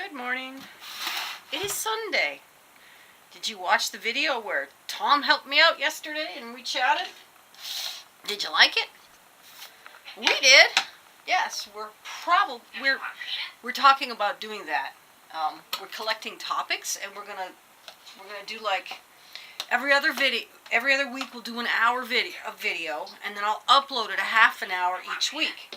Good morning. It is Sunday. Did you watch the video where Tom helped me out yesterday and we chatted? Did you like it? We did. Yes, we're talking about doing that. We're collecting topics, and we're gonna do like every other week. We'll do an hour video, and then I'll upload it a half an hour each week.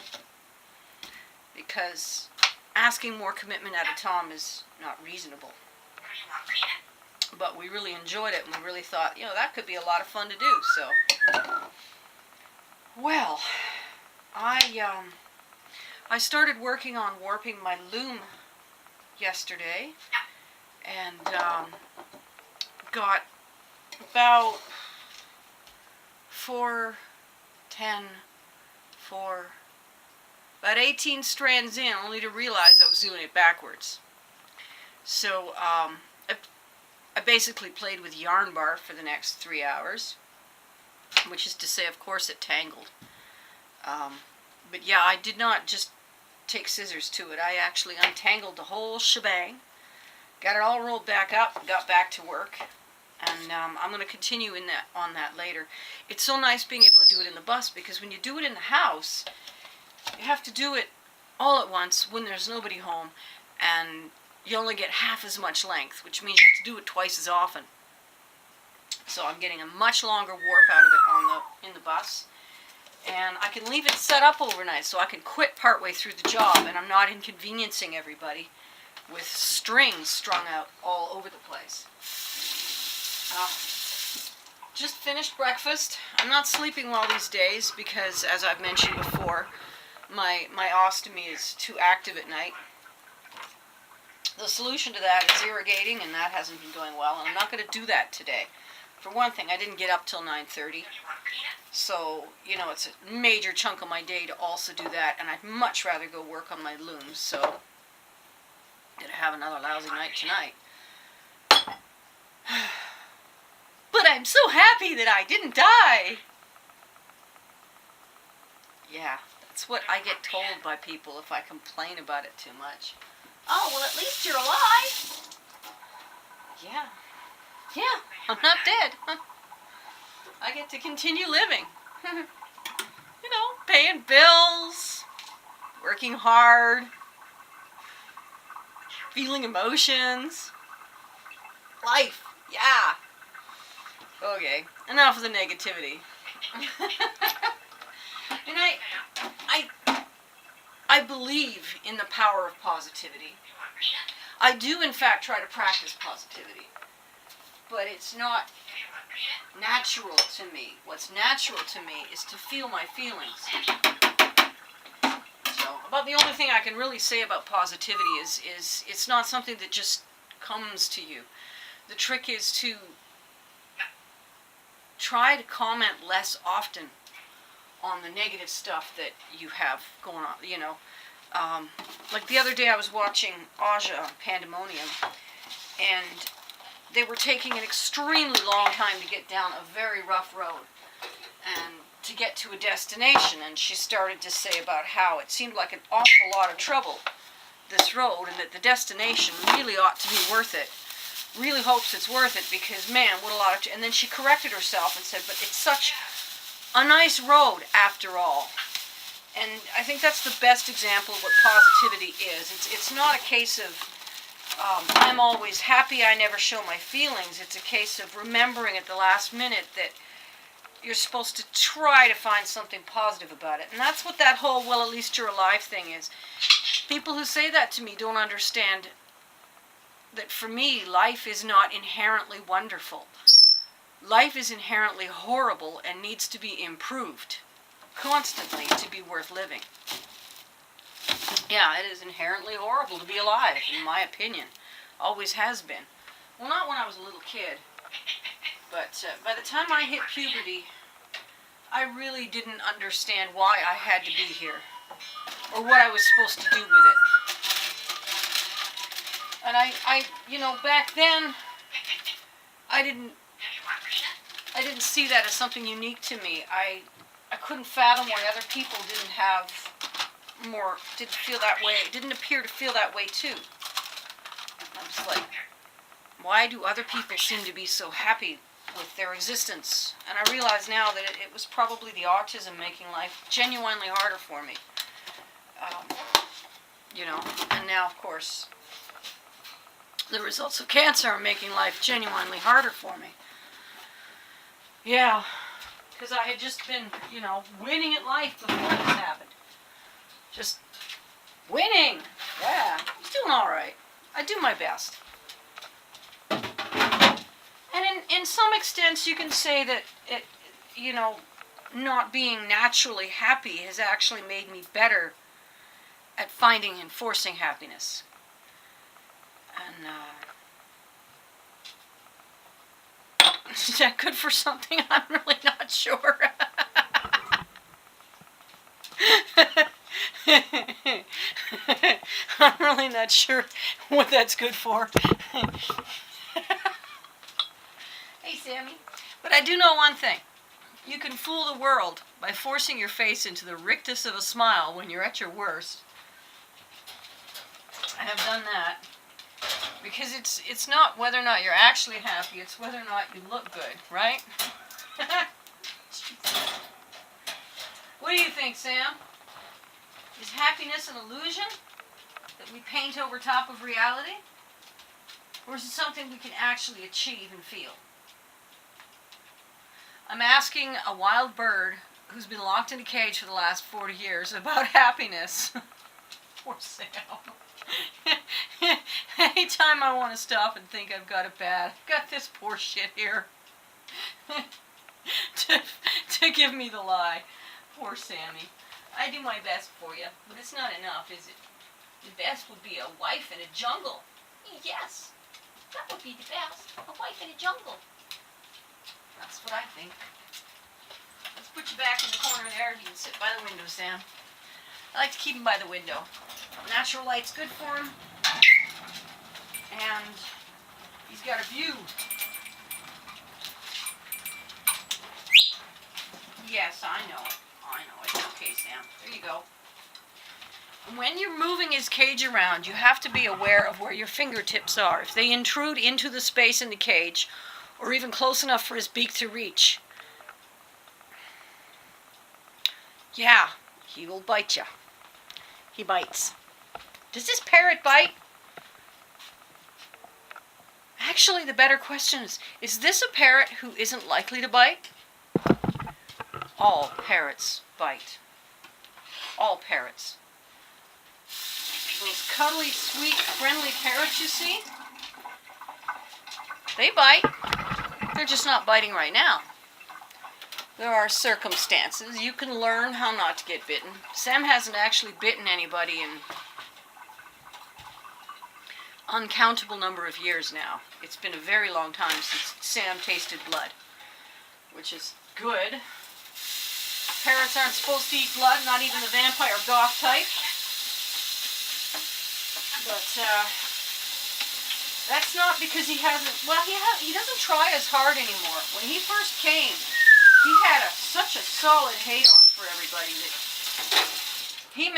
Because asking more commitment at a time is not reasonable. But we really enjoyed it, and we really thought, that could be a lot of fun to do. So, well, I started working on warping my loom yesterday, and got about 18 strands in, only to realize I was doing it backwards. So I basically played with yarn bar for the next 3 hours, which is to say, of course, it tangled. But yeah, I did not just take scissors to it. I actually untangled the whole shebang, got it all rolled back up, got back to work, and I'm going to continue on that later. It's so nice being able to do it in the bus, because when you do it in the house, you have to do it all at once when there's nobody home, and you only get half as much length, which means you have to do it twice as often. So I'm getting a much longer warp out of it in the bus, and I can leave it set up overnight, so I can quit partway through the job, and I'm not inconveniencing everybody with strings strung out all over the place. Just finished breakfast. I'm not sleeping well these days because, as I've mentioned before, my ostomy is too active at night. The solution to that is irrigating, and that hasn't been going well, and I'm not going to do that today. For one thing, I didn't get up till 9:30, so, it's a major chunk of my day to also do that, and I'd much rather go work on my looms, so I'm going to have another lousy night tonight. But I'm so happy that I didn't die! Yeah, that's what I get told by people if I complain about it too much. Oh, well, at least you're alive. Yeah, I'm not dead. I get to continue living. Paying bills, working hard, feeling emotions. Life, yeah. Okay, enough of the negativity. And I believe in the power of positivity. I do, in fact, try to practice positivity. But it's not natural to me. What's natural to me is to feel my feelings. So, about the only thing I can really say about positivity is it's not something that just comes to you. The trick is to try to comment less often on the negative stuff that you have going on, like the other day I was watching Aja on Pandemonium, and they were taking an extremely long time to get down a very rough road and to get to a destination, and she started to say about how it seemed like an awful lot of trouble, this road, and that the destination really ought to be worth it. Really hopes it's worth it, because man, what a lot of... And then she corrected herself and said, but it's such a nice road after all. And I think that's the best example of what positivity is. It's not a case of I'm always happy, I never show my feelings. It's a case of remembering at the last minute that you're supposed to try to find something positive about it. And that's what that whole, well, at least you're alive thing is. People who say that to me don't understand that for me, life is not inherently wonderful. Life is inherently horrible and needs to be improved constantly to be worth living. Yeah, it is inherently horrible to be alive, in my opinion. Always has been. Well, not when I was a little kid, but by the time I hit puberty, I really didn't understand why I had to be here, or what I was supposed to do with it. And I back then, I didn't see that as something unique to me. I couldn't fathom why other people didn't feel that way, didn't appear to feel that way too. I'm just like, why do other people seem to be so happy with their existence? And I realize now that it was probably the autism making life genuinely harder for me. You know, and now, of course, the results of cancer are making life genuinely harder for me. Yeah, because I had just been, you know, winning at life before this happened. Just winning. Yeah, I was doing all right. I do my best. And in some extents, you can say that it, you know, not being naturally happy has actually made me better at finding and forcing happiness. And is that good for something? I'm really not sure. I'm really not sure what that's good for. Hey, Sammy. But I do know one thing. You can fool the world by forcing your face into the rictus of a smile when you're at your worst. I have done that. Because it's not whether or not you're actually happy, it's whether or not you look good, right? What do you think, Sam? Is happiness an illusion that we paint over top of reality? Or is it something we can actually achieve and feel? I'm asking a wild bird who's been locked in a cage for the last 40 years about happiness. Poor Sam. Anytime I want to stop and think I've got it bad, I've got this poor shit here to give me the lie. Poor Sammy. I do my best for you, but it's not enough, is it? The best would be a wife in a jungle. Yes, that would be the best. A wife in a jungle. That's what I think. Let's put you back in the corner there. You can sit by the window, Sam. I like to keep him by the window. Natural light's good for him. And he's got a view. Yes, I know it. I know it. Okay, Sam. There you go. When you're moving his cage around, you have to be aware of where your fingertips are. If they intrude into the space in the cage, or even close enough for his beak to reach, yeah, he will bite you. He bites. Does this parrot bite? Actually, the better question is this a parrot who isn't likely to bite? All parrots bite. All parrots. Those cuddly, sweet, friendly parrots you see, they bite. They're just not biting right now. There are circumstances. You can learn how not to get bitten. Sam hasn't actually bitten anybody in uncountable number of years now. It's been a very long time since Sam tasted blood, which is good. Parrots aren't supposed to eat blood, not even the vampire goth type. But that's not because he hasn't. Well, he doesn't try as hard anymore. When he first came, he had such a solid hate on for everybody that he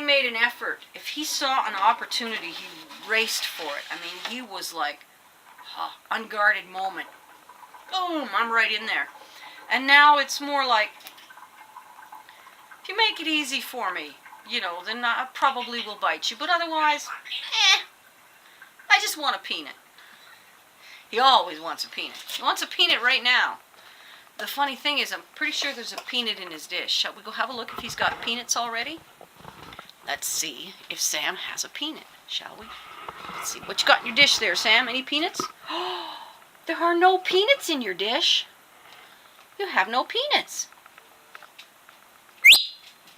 made an effort. If he saw an opportunity, he raced for it. I mean, he was like, unguarded moment. Boom, I'm right in there. And now it's more like, if you make it easy for me, you know, then I probably will bite you. But otherwise, I just want a peanut. He always wants a peanut. He wants a peanut right now. The funny thing is, I'm pretty sure there's a peanut in his dish. Shall we go have a look if he's got peanuts already? Let's see if Sam has a peanut, shall we? Let's see. What you got in your dish there, Sam? Any peanuts? Oh, there are no peanuts in your dish. You have no peanuts.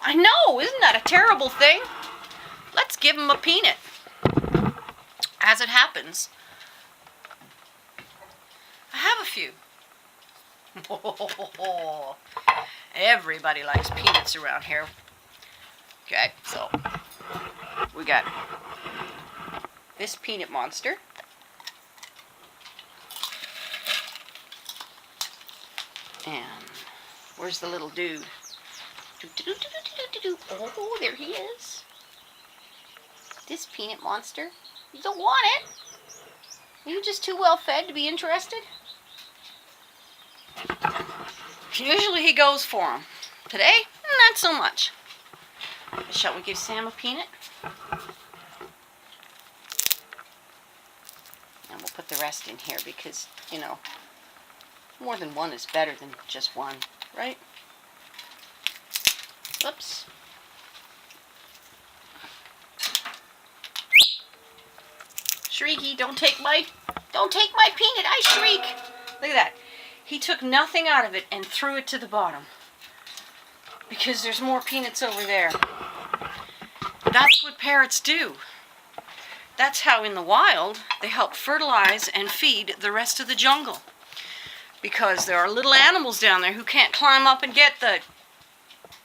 I know, isn't that a terrible thing? Let's give him a peanut. As it happens, I have a few. Everybody likes peanuts around here. Okay, so we got this peanut monster. And where's the little dude? Oh, there he is. This peanut monster. You don't want it. Are you just too well fed to be interested? Usually he goes for them. Today, not so much. Shall we give Sam a peanut? And we'll put the rest in here because, you know, more than one is better than just one, right? Oops. Shrieky, don't take my peanut, I shriek. Look at that. He took nothing out of it and threw it to the bottom. Because there's more peanuts over there. That's what parrots do. That's how in the wild they help fertilize and feed the rest of the jungle. Because there are little animals down there who can't climb up and get the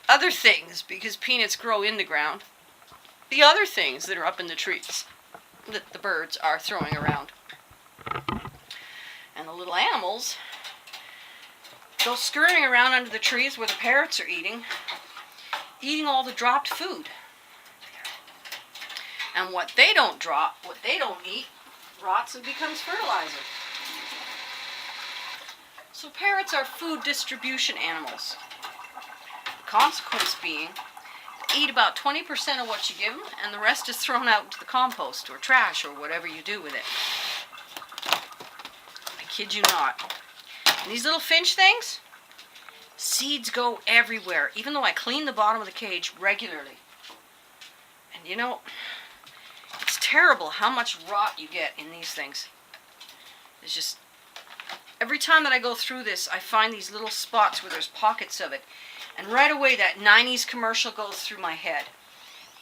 other things because peanuts grow in the ground. The other things that are up in the trees that the birds are throwing around. And the little animals go scurrying around under the trees where the parrots are eating all the dropped food. And what they don't drop, what they don't eat, rots and becomes fertilizer. So parrots are food distribution animals. The consequence being, they eat about 20% of what you give them, and the rest is thrown out into the compost or trash or whatever you do with it. I kid you not. And these little finch things, seeds go everywhere, even though I clean the bottom of the cage regularly. And you know, it's terrible how much rot you get in these things. It's just, every time that I go through this, I find these little spots where there's pockets of it. And right away that 90s commercial goes through my head.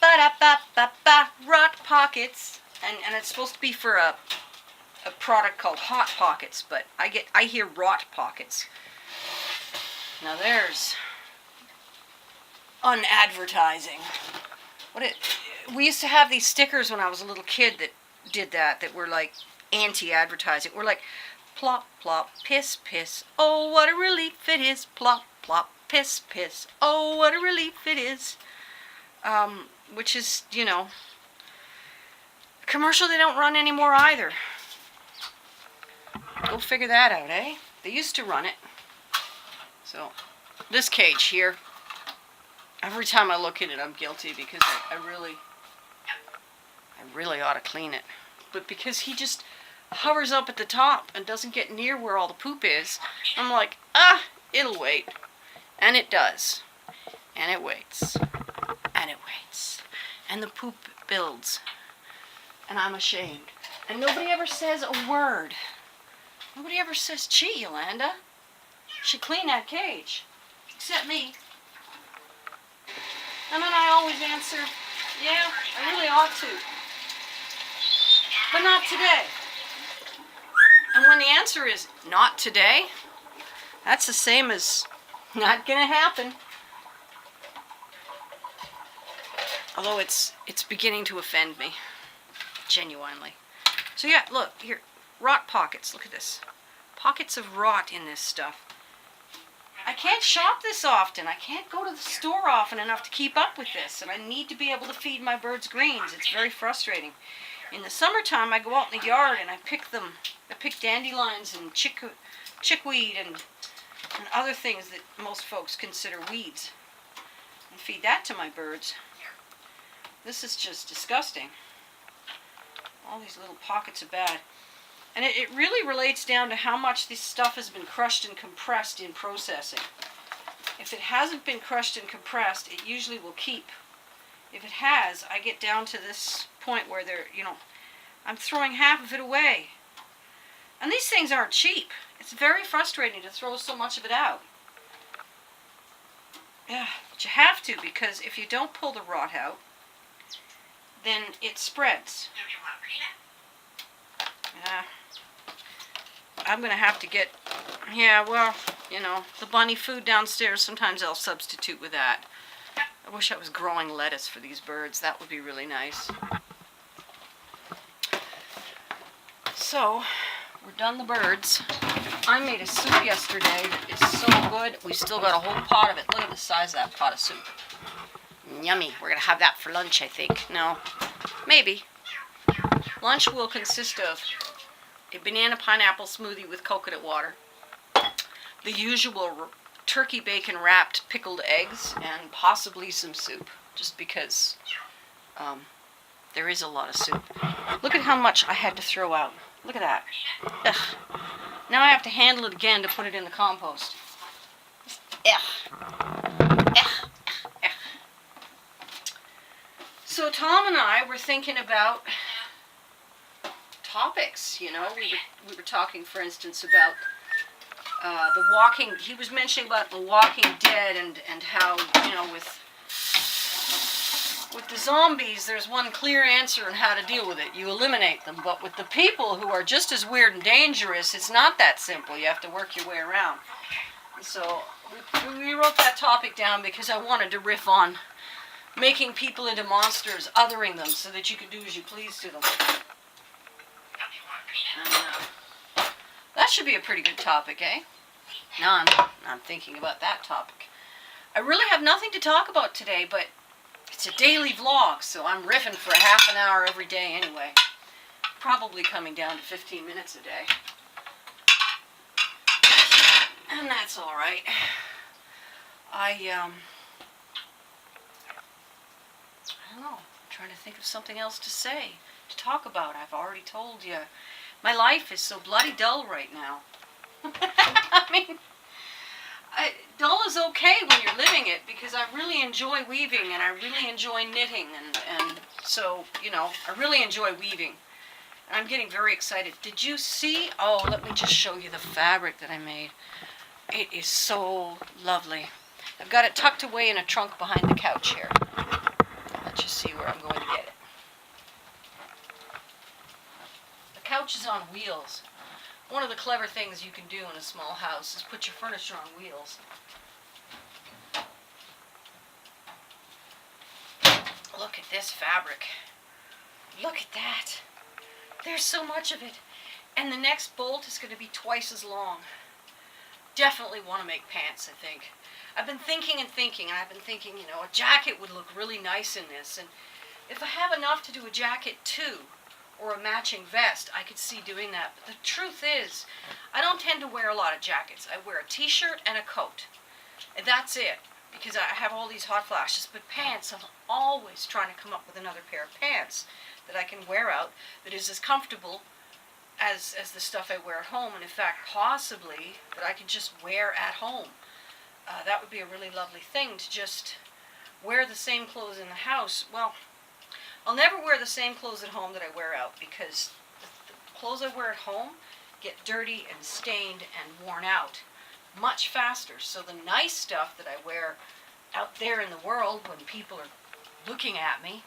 Ba-da-ba-ba-ba, rot pockets. And it's supposed to be for a product called Hot Pockets, but I hear rot pockets. Now there's unadvertising. We used to have these stickers when I was a little kid that did that were like anti-advertising. We're like, plop, plop, piss, piss, oh, what a relief it is. Plop, plop, piss, piss, oh, what a relief it is. Which is, you know, a commercial they don't run anymore either. Go figure that out, eh? They used to run it. So, this cage here, every time I look at it, I'm guilty because I really ought to clean it. But because he just hovers up at the top and doesn't get near where all the poop is, I'm like, it'll wait. And it does. And it waits. And it waits. And the poop builds. And I'm ashamed. And nobody ever says a word. Nobody ever says, gee, Yolanda, should clean that cage. Except me. And then I always answer, yeah, I really ought to. But not today. And when the answer is not today, that's the same as not gonna happen. Although it's beginning to offend me. Genuinely. So yeah, look, here. Rot pockets. Look at this. Pockets of rot in this stuff. I can't shop this often. I can't go to the store often enough to keep up with this. And I need to be able to feed my birds greens. It's very frustrating. In the summertime, I go out in the yard and I pick them. I pick dandelions and chickweed and other things that most folks consider weeds. And feed that to my birds. This is just disgusting. All these little pockets of bad. And it really relates down to how much this stuff has been crushed and compressed in processing. If it hasn't been crushed and compressed, it usually will keep. If it has, I get down to this point where I'm throwing half of it away. And these things aren't cheap. It's very frustrating to throw so much of it out. Yeah, but you have to, because if you don't pull the rot out, then it spreads. Yeah. I'm going to have to get, the bunny food downstairs, sometimes I'll substitute with that. I wish I was growing lettuce for these birds. That would be really nice. So, we're done the birds. I made a soup yesterday that is so good. We've still got a whole pot of it. Look at the size of that pot of soup. Yummy. We're going to have that for lunch, I think. No, maybe. Lunch will consist of a banana pineapple smoothie with coconut water, the usual turkey bacon wrapped pickled eggs, and possibly some soup, just because there is a lot of soup. Look at how much I had to throw out. Look at that. Ugh. Now I have to handle it again to put it in the compost. So Tom and I were thinking about topics, you know. We were talking, for instance, about the Walking. He was mentioning about the Walking Dead and how, you know, with the zombies, there's one clear answer on how to deal with it. You eliminate them. But with the people who are just as weird and dangerous, it's not that simple. You have to work your way around. And so we wrote that topic down because I wanted to riff on making people into monsters, othering them so that you can do as you please to them. And, that should be a pretty good topic, eh? No, I'm thinking about that topic. I really have nothing to talk about today, but it's a daily vlog, so I'm riffing for a half an hour every day anyway. Probably coming down to 15 minutes a day. And that's all right. I don't know. I'm trying to think of something else to say, to talk about. I've already told you. My life is so bloody dull right now. I mean, dull is okay when you're living it, because I really enjoy weaving and I really enjoy knitting, and so, you know, I really enjoy weaving. And I'm getting very excited. Did you see? Oh, let me just show you the fabric that I made. It is so lovely. I've got it tucked away in a trunk behind the couch here. Let's just see where I'm going to get it. The couch is on wheels. One of the clever things you can do in a small house is put your furniture on wheels. Look at this fabric. Look at that. There's so much of it. And the next bolt is going to be twice as long. Definitely want to make pants, I think. I've been thinking, and I've been thinking, you know, a jacket would look really nice in this. And if I have enough to do a jacket too, or a matching vest, I could see doing that. But the truth is, I don't tend to wear a lot of jackets. I wear a t-shirt and a coat. And that's it, because I have all these hot flashes. But pants, I'm always trying to come up with another pair of pants that I can wear out that is as comfortable as the stuff I wear at home. And in fact, possibly, that I can just wear at home. That would be a really lovely thing, to just wear the same clothes in the house. Well, I'll never wear the same clothes at home that I wear out, because the clothes I wear at home get dirty and stained and worn out much faster. So the nice stuff that I wear out there in the world when people are looking at me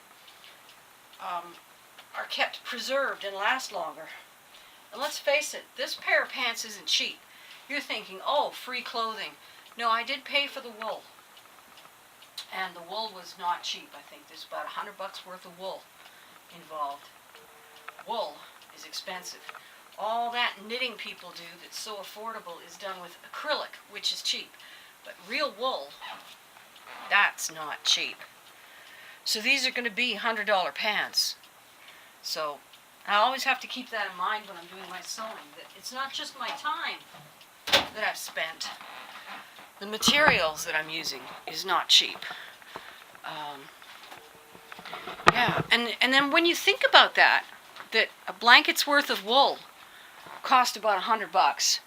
are kept preserved and last longer. And let's face it, this pair of pants isn't cheap. You're thinking, oh, free clothing. No, I did pay for the wool. And the wool was not cheap. I think there's about $100 worth of wool involved. Wool is expensive. All that knitting people do that's so affordable is done with acrylic, which is cheap. But real wool, that's not cheap. So these are going to be $100 pants. So I always have to keep that in mind when I'm doing my sewing, that it's not just my time that I've spent. The materials that I'm using is not cheap. Yeah, and then when you think about that a blanket's worth of wool cost about $100,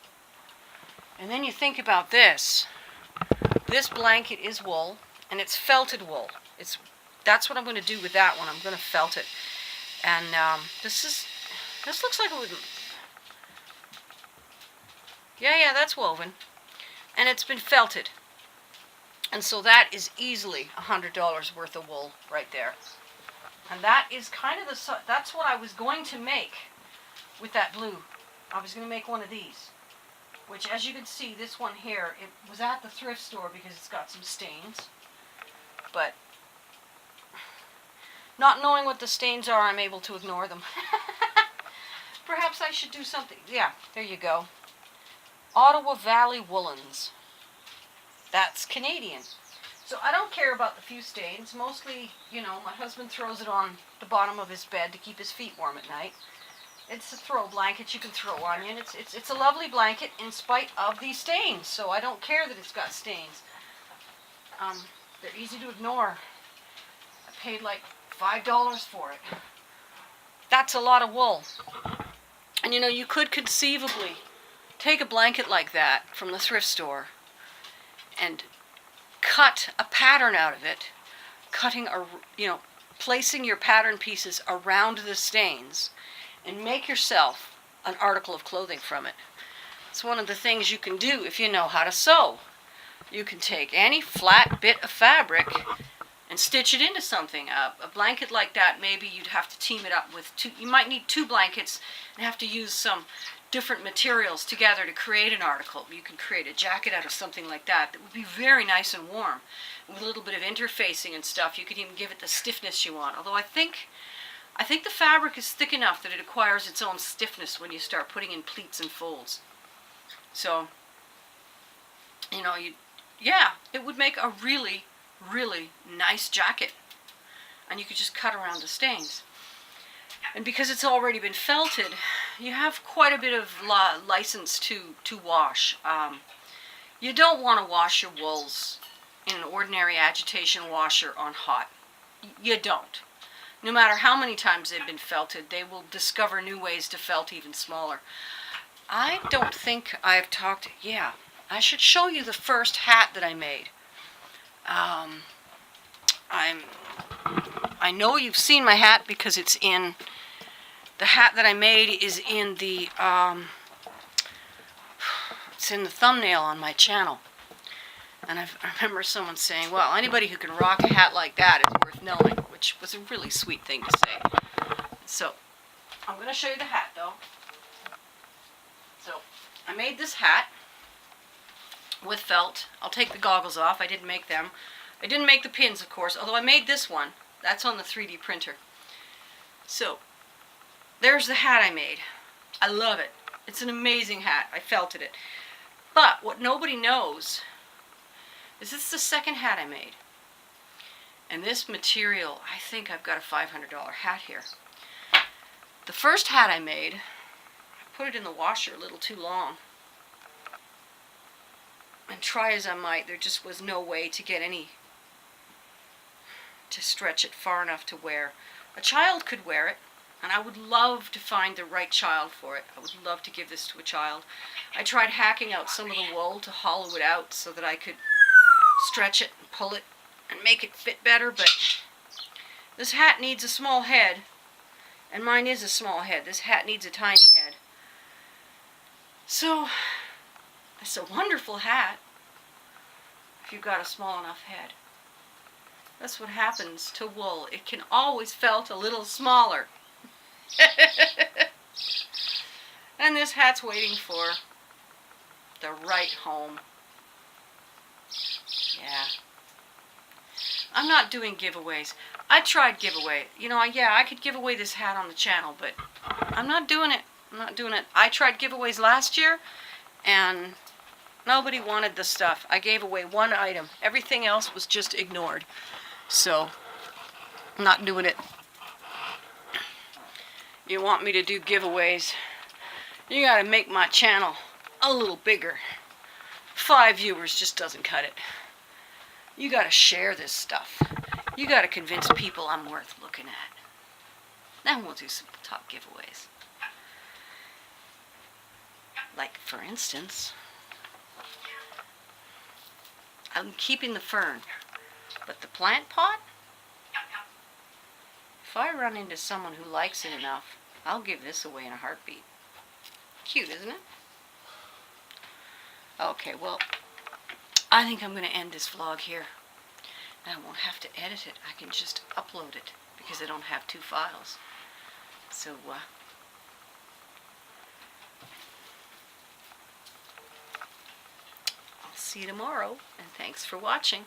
and then you think about this blanket is wool, and it's felted wool. That's what I'm going to do with that one. I'm going to felt it, and this looks like it would. Yeah, that's woven. And it's been felted. And so that is easily $100 worth of wool right there. And that is kind of that's what I was going to make with that blue. I was going to make one of these. Which, as you can see, this one here, it was at the thrift store because it's got some stains. But not knowing what the stains are, I'm able to ignore them. Perhaps I should do something. Yeah, there you go. Ottawa Valley Woolens. That's Canadian. So I don't care about the few stains. Mostly, you know, my husband throws it on the bottom of his bed to keep his feet warm at night. It's a throw blanket you can throw on you, and it's a lovely blanket in spite of these stains. So I don't care that it's got stains. They're easy to ignore. I paid like $5 for it. That's a lot of wool. And you know, you could conceivably take a blanket like that from the thrift store and cut a pattern out of it, placing your pattern pieces around the stains, and make yourself an article of clothing from it. It's one of the things you can do if you know how to sew. You can take any flat bit of fabric and stitch it into something. A blanket like that, maybe you'd have to team it up with you might need 2 blankets and have to use some different materials together to create an article. You can create a jacket out of something like that that would be very nice and warm. With a little bit of interfacing and stuff, you could even give it the stiffness you want. Although I think the fabric is thick enough that it acquires its own stiffness when you start putting in pleats and folds. So, you know, it would make a really, really nice jacket. And you could just cut around the stains. And because it's already been felted, you have quite a bit of license to wash. You don't want to wash your wools in an ordinary agitation washer on hot. You don't. No matter how many times they've been felted, they will discover new ways to felt even smaller. I don't think I've talked... Yeah, I should show you the first hat that I made. I know you've seen my hat because it's in... The hat that I made is in the... it's in the thumbnail on my channel. And I remember someone saying, well, anybody who can rock a hat like that is worth knowing, which was a really sweet thing to say. So, I'm going to show you the hat, though. So, I made this hat with felt. I'll take the goggles off. I didn't make them. I didn't make the pins, of course, although I made this one. That's on the 3D printer. So, there's the hat I made. I love it. It's an amazing hat. I felted it. But what nobody knows is this is the second hat I made. And this material, I think I've got a $500 hat here. The first hat I made, I put it in the washer a little too long. And try as I might, there just was no way to get to stretch it far enough to wear. A child could wear it, and I would love to find the right child for it. I would love to give this to a child. I tried hacking out some of the wool to hollow it out so that I could stretch it and pull it and make it fit better, but this hat needs a small head, and mine is a small head. This hat needs a tiny head. So, it's a wonderful hat if you've got a small enough head. That's what happens to wool. It can always felt a little smaller. And this hat's waiting for the right home. Yeah. I'm not doing giveaways. I tried giveaway. You know, I could give away this hat on the channel, but I'm not doing it. I'm not doing it. I tried giveaways last year, and nobody wanted the stuff. I gave away one item. Everything else was just ignored. So, I'm not doing it. You want me to do giveaways, you gotta make my channel a little bigger. 5 viewers just doesn't cut it. You gotta share this stuff. You gotta convince people I'm worth looking at. Then we'll do some top giveaways. Like, for instance, I'm keeping the fern, but the plant pot, if I run into someone who likes it enough, I'll give this away in a heartbeat. Cute, isn't it? Okay, well, I think I'm going to end this vlog here. And I won't have to edit it. I can just upload it because I don't have 2 files. So, I'll see you tomorrow, and thanks for watching.